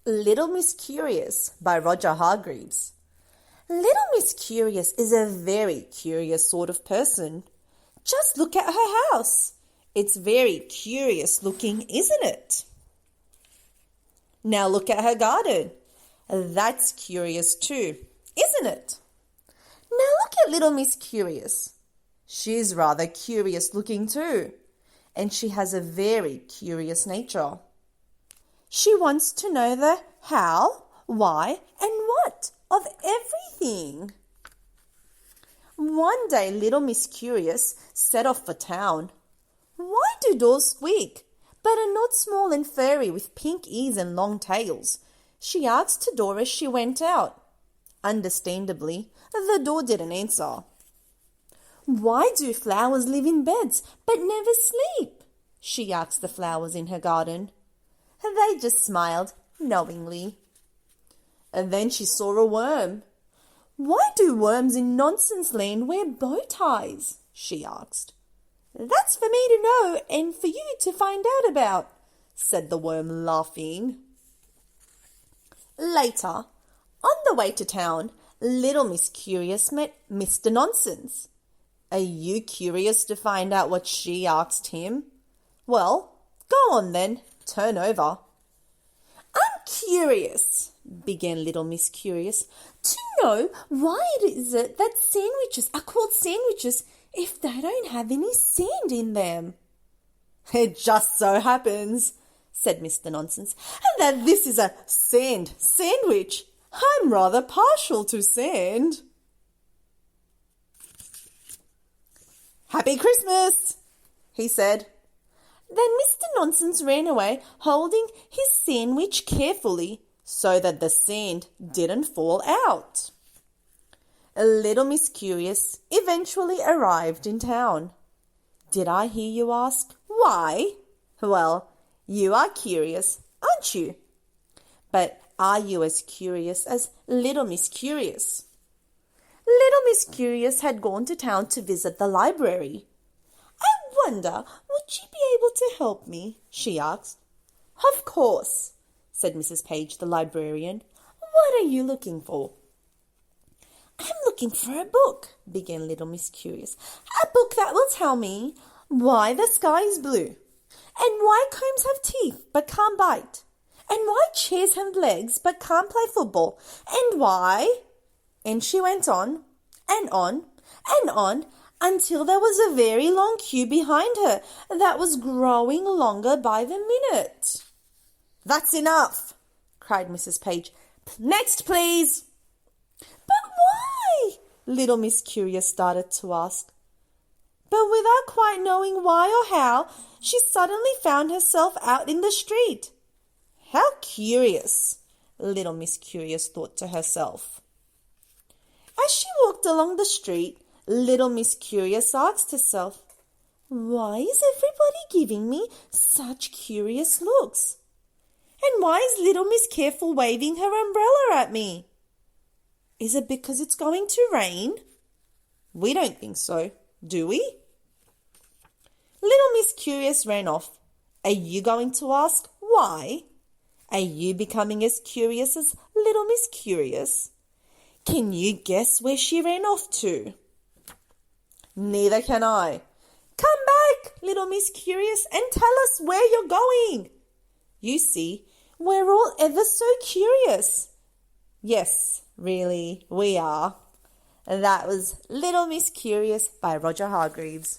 Little Miss Curious by Roger Hargreaves. Little Miss Curious is a very curious sort of person. Just look at her house. It's very curious looking, isn't it? Now look at her garden. That's curious too, isn't it? Now look at Little Miss Curious. She's rather curious looking too, and she has a very curious nature. She wants to know the how, why, and what of everything. One day Little Miss Curious set off for town. Why do doors squeak, but are not small and furry with pink ears and long tails? She asked the door as she went out. Understandably, the door didn't answer. Why do flowers live in beds but never sleep? She asked the flowers in her garden. They just smiled knowingly. And then she saw a worm. Why do worms in nonsense land wear bow ties? She asked. That's for me to know and for you to find out about, said the worm, laughing. Later, on the way to town, Little Miss Curious met Mr. Nonsense. Are you curious to find out what she asked him? Well, go on then, turn over. I'm curious, began Little Miss Curious, to know why it is that sandwiches are called sandwiches if they don't have any sand in them. It just so happens, said Mr. Nonsense, that this is a sandwich. I'm rather partial to sand. Happy Christmas, he said. Then Mr. Nonsense ran away holding his sandwich carefully so that the sand didn't fall out. Little Miss Curious eventually arrived in town. Did I hear you ask? Why? Well, you are curious, aren't you? But are you as curious as Little Miss Curious? Little Miss Curious had gone to town to visit the library. I wonder, would you be able to help me? She asked. Of course, said Mrs. Page, the librarian. What are you looking for? I'm looking for a book, began Little Miss Curious. A book that will tell me why the sky is blue, and why combs have teeth but can't bite, and why chairs have legs but can't play football, and why... And she went on, and on, and on, until there was a very long queue behind her that was growing longer by the minute. That's enough, cried Mrs. Page. Next, please. But why? Little Miss Curious started to ask. But without quite knowing why or how, she suddenly found herself out in the street. How curious, Little Miss Curious thought to herself. As she walked along the street, Little Miss Curious asked herself, why is everybody giving me such curious looks? And why is Little Miss Careful waving her umbrella at me? Is it because it's going to rain? We don't think so, do we? Little Miss Curious ran off. Are you going to ask why? Are you becoming as curious as Little Miss Curious? Can you guess where she ran off to? Neither can I. Come back, Little Miss Curious, and tell us where you're going. You see, we're all ever so curious. Yes, really, we are. That was Little Miss Curious by Roger Hargreaves.